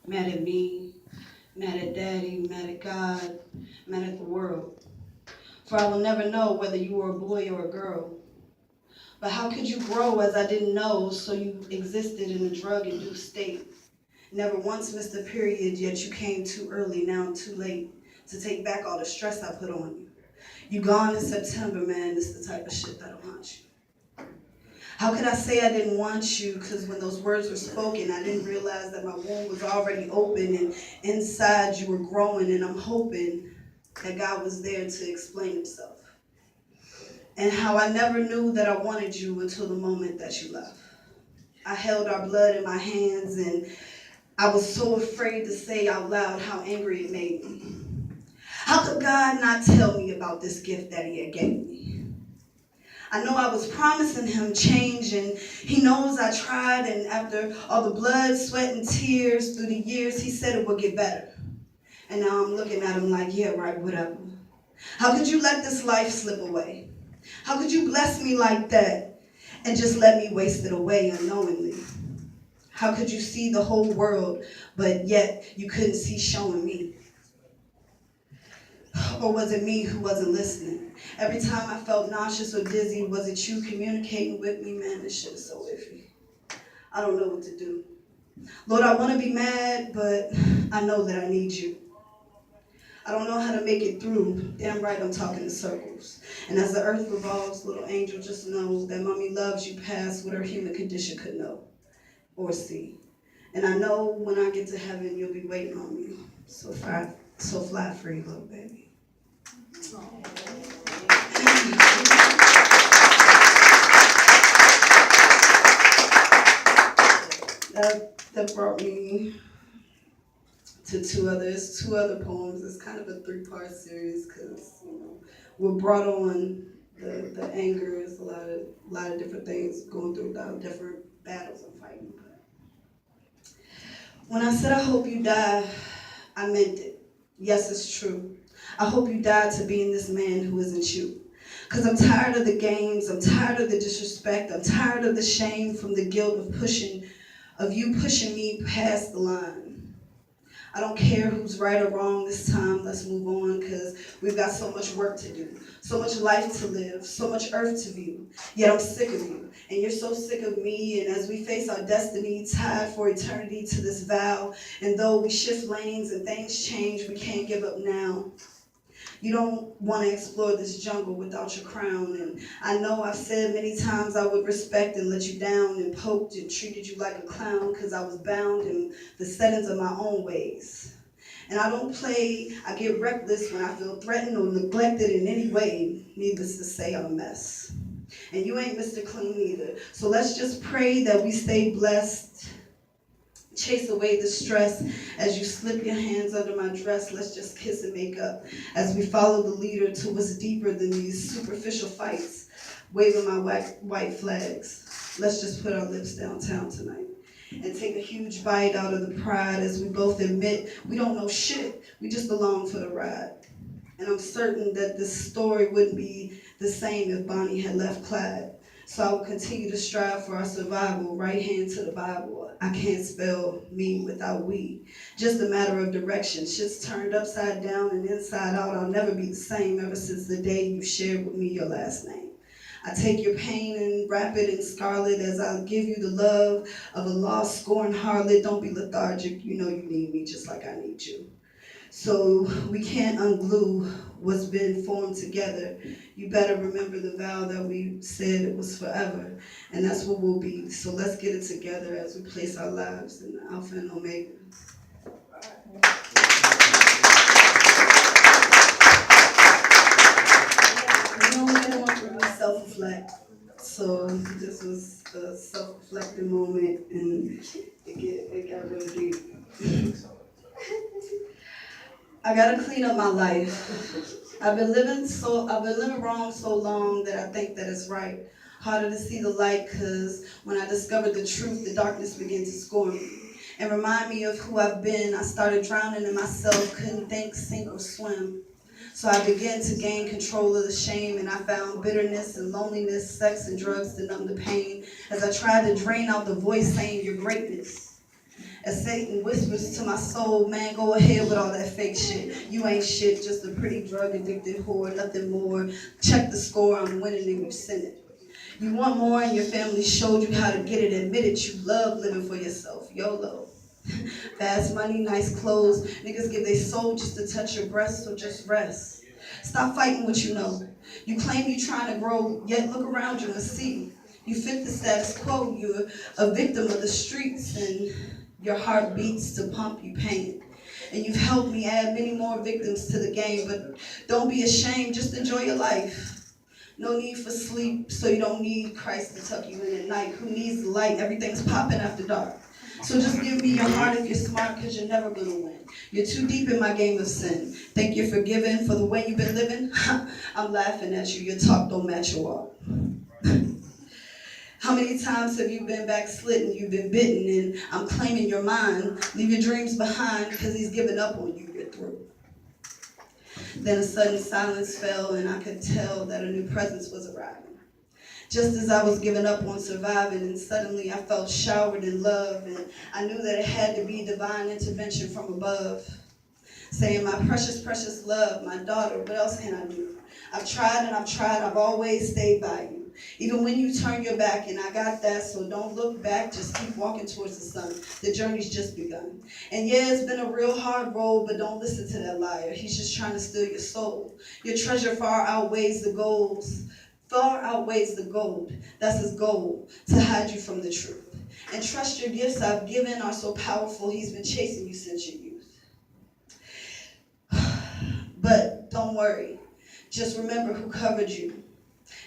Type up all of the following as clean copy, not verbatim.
Mad at me, mad at daddy, mad at God, mad at the world. For I will never know whether you were a boy or a girl. But how could you grow as I didn't know, so you existed in a drug-induced state? Never once missed a period, yet you came too early, now too late, to take back all the stress I put on you. You gone in September, man, it's the type of shit that'll haunt you. How could I say I didn't want you? Because when those words were spoken, I didn't realize that my womb was already open and inside you were growing, and I'm hoping that God was there to explain himself. And how I never knew that I wanted you until the moment that you left. I held our blood in my hands, and I was so afraid to say out loud how angry it made me. How could God not tell me about this gift that he had gave me? I know I was promising him change, and he knows I tried, and after all the blood, sweat, and tears through the years, he said it would get better. And now I'm looking at him like, yeah, right, whatever. How could you let this life slip away? How could you bless me like that and just let me waste it away unknowingly? How could you see the whole world, but yet you couldn't see showing me? Or was it me who wasn't listening? Every time I felt nauseous or dizzy, was it you communicating with me? Man, this shit is so iffy. I don't know what to do. Lord, I want to be mad, but I know that I need you. I don't know how to make it through. Damn right, I'm talking in circles. And as the earth revolves, little angel, just know that mommy loves you past what her human condition could know or see. And I know when I get to heaven, you'll be waiting on me. So fly free, little baby. That brought me to two other poems. It's kind of a three-part series because we're brought on the anger is a lot of different things going through, a lot of different battles I'm fighting. But when I said I hope you die, I meant it. Yes, it's true. I hope you die to being this man who isn't you. Because I'm tired of the games, I'm tired of the disrespect, I'm tired of the shame from the guilt of you pushing me past the line. I don't care who's right or wrong this time, let's move on, because we've got so much work to do, so much life to live, so much earth to view. Yet I'm sick of you, and you're so sick of me, and as we face our destiny, tied for eternity to this vow, and though we shift lanes and things change, we can't give up now. You don't want to explore this jungle without your crown. And I know I've said many times I would respect and let you down and poked and treated you like a clown because I was bound in the settings of my own ways. And I don't play, I get reckless when I feel threatened or neglected in any way. Needless to say, I'm a mess. And you ain't Mr. Clean either. So let's just pray that we stay blessed. Chase away the stress as you slip your hands under my dress. Let's just kiss and make up as we follow the leader to what's deeper than these superficial fights, waving my white flags. Let's just put our lips downtown tonight and take a huge bite out of the pride as we both admit we don't know shit. We just along for the ride. And I'm certain that this story wouldn't be the same if Bonnie had left Clyde. So I will continue to strive for our survival, right hand to the Bible. I can't spell me without we. Just a matter of direction. Shit's turned upside down and inside out. I'll never be the same ever since the day you shared with me your last name. I take your pain and wrap it in scarlet as I give you the love of a lost, scorned harlot. Don't be lethargic. You know you need me just like I need you. So we can't unglue what's been formed together. You better remember the vow that we said it was forever, and that's what we'll be. So let's get it together as we place our lives in the Alpha and Omega. You know, I want to self-reflect. So this was a self-reflecting moment, and it got really deep. I gotta clean up my life. I've been living wrong so long that I think that it's right. Harder to see the light, cause when I discovered the truth, the darkness began to scorn me. And remind me of who I've been. I started drowning in myself, couldn't think, sink, or swim. So I began to gain control of the shame, and I found bitterness and loneliness, sex and drugs to numb the pain as I tried to drain out the voice saying your greatness. As Satan whispers to my soul, man, go ahead with all that fake shit. You ain't shit, just a pretty drug-addicted whore, nothing more. Check the score, I'm winning and you send it. You want more and your family showed you how to get it. Admit it, you love living for yourself. YOLO. Fast money, nice clothes. Niggas give their soul just to touch your breast, so just rest. Stop fighting what you know. You claim you trying to grow, yet look around you and see. You fit the status quo. You're a victim of the streets, and your heart beats to pump you pain. And you've helped me add many more victims to the game, but don't be ashamed. Just enjoy your life. No need for sleep, so you don't need Christ to tuck you in at night. Who needs the light? Everything's popping after dark. So just give me your heart if you're smart, because you're never going to win. You're too deep in my game of sin. Think you're forgiven for the way you've been living? I'm laughing at you. Your talk don't match your walk. How many times have you been backslidden? You've been bitten, and I'm claiming your mind. Leave your dreams behind, because he's given up on you. You're through. Then a sudden silence fell, and I could tell that a new presence was arriving. Just as I was giving up on surviving, and suddenly I felt showered in love, and I knew that it had to be divine intervention from above. Saying, my precious, precious love, my daughter, what else can I do? I've tried and I've tried, I've always stayed by you. Even when you turn your back, and I got that, so don't look back, just keep walking towards the sun. The journey's just begun. And yeah, it's been a real hard road, but don't listen to that liar. He's just trying to steal your soul. Your treasure far outweighs the gold. That's his goal, to hide you from the truth. And trust your gifts I've given are so powerful, he's been chasing you since your youth. But don't worry, just remember who covered you,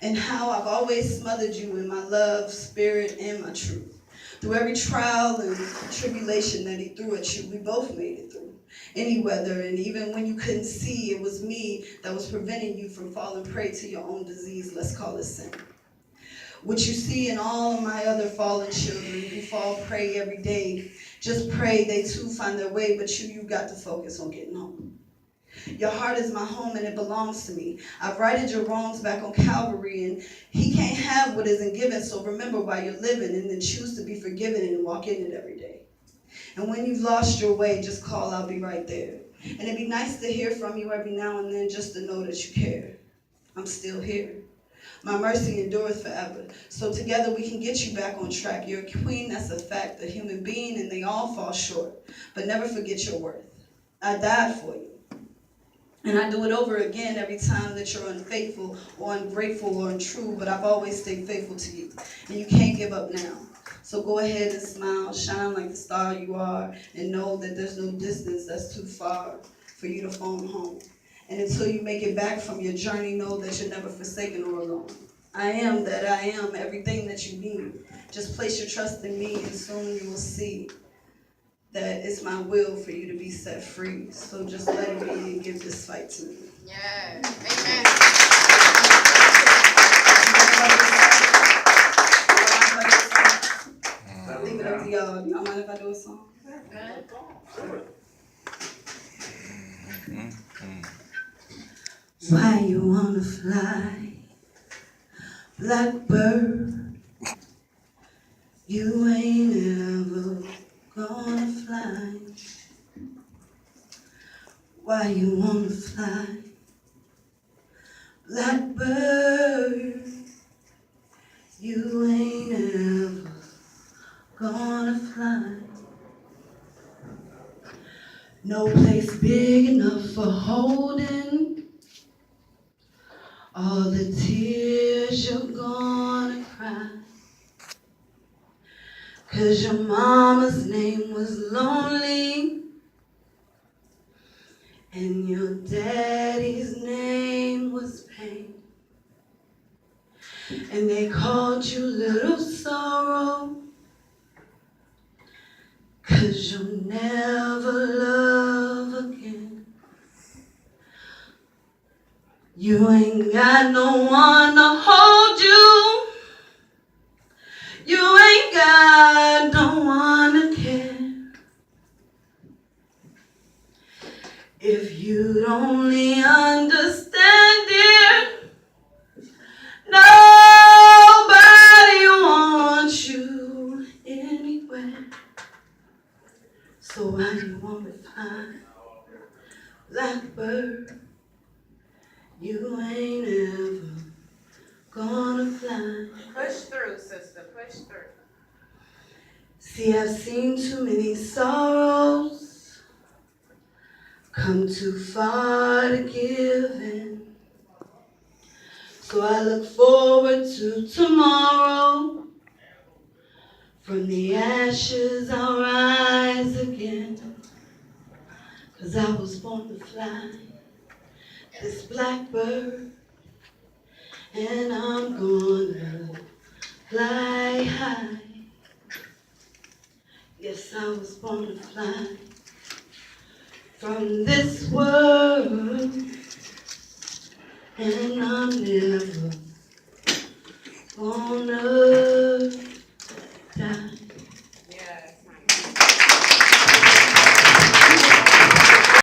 and how I've always smothered you in my love, spirit, and my truth. Through every trial and tribulation that he threw at you, we both made it through. Any weather, and even when you couldn't see, it was me that was preventing you from falling prey to your own disease, let's call it sin. What you see in all of my other fallen children who fall prey every day, just pray they too find their way, but you got to focus on getting home. Your heart is my home and it belongs to me. I've righted your wrongs back on Calvary, and he can't have what isn't given, so remember why you're living, and then choose to be forgiven and walk in it every day. And when you've lost your way, just call, I'll be right there. And it'd be nice to hear from you every now and then, just to know that you care. I'm still here. My mercy endureth forever. So together we can get you back on track. You're a queen, that's a fact, a human being, and they all fall short. But never forget your worth. I died for you. And I do it over again every time that you're unfaithful or ungrateful or untrue, but I've always stayed faithful to you. And you can't give up now. So go ahead and smile, shine like the star you are, and know that there's no distance that's too far for you to phone home. And until you make it back from your journey, know that you're never forsaken or alone. I am that I am, everything that you need. Just place your trust in me, and soon you will see that it's my will for you to be set free. So just let it be and give this fight to me. Yeah. Amen. I'll leave it up to y'all. Y'all mind if I do a song? Why you wanna fly, blackbird? You ain't ever gonna fly. Why you wanna fly, blackbird? You ain't ever gonna fly. No place big enough for holding all the tears you're gonna cry. 'Cause your mama's name was lonely, and your daddy's name was pain. And they called you Little Sorrow, 'cause you'll never love again. You ain't got no one to hold you. You ain't got no one to care. If you'd only understand, dear, nobody wants you anywhere. So why you wanna fly, blackbird? You ain't ever gonna fly. Push through, sister, push through. See, I've seen too many sorrows, come too far to give in. So I look forward to tomorrow. From the ashes I'll rise again. 'Cause I was born to fly, this blackbird, and I'm gonna fly high. Yes, I was born to fly from this world, and I'm never gonna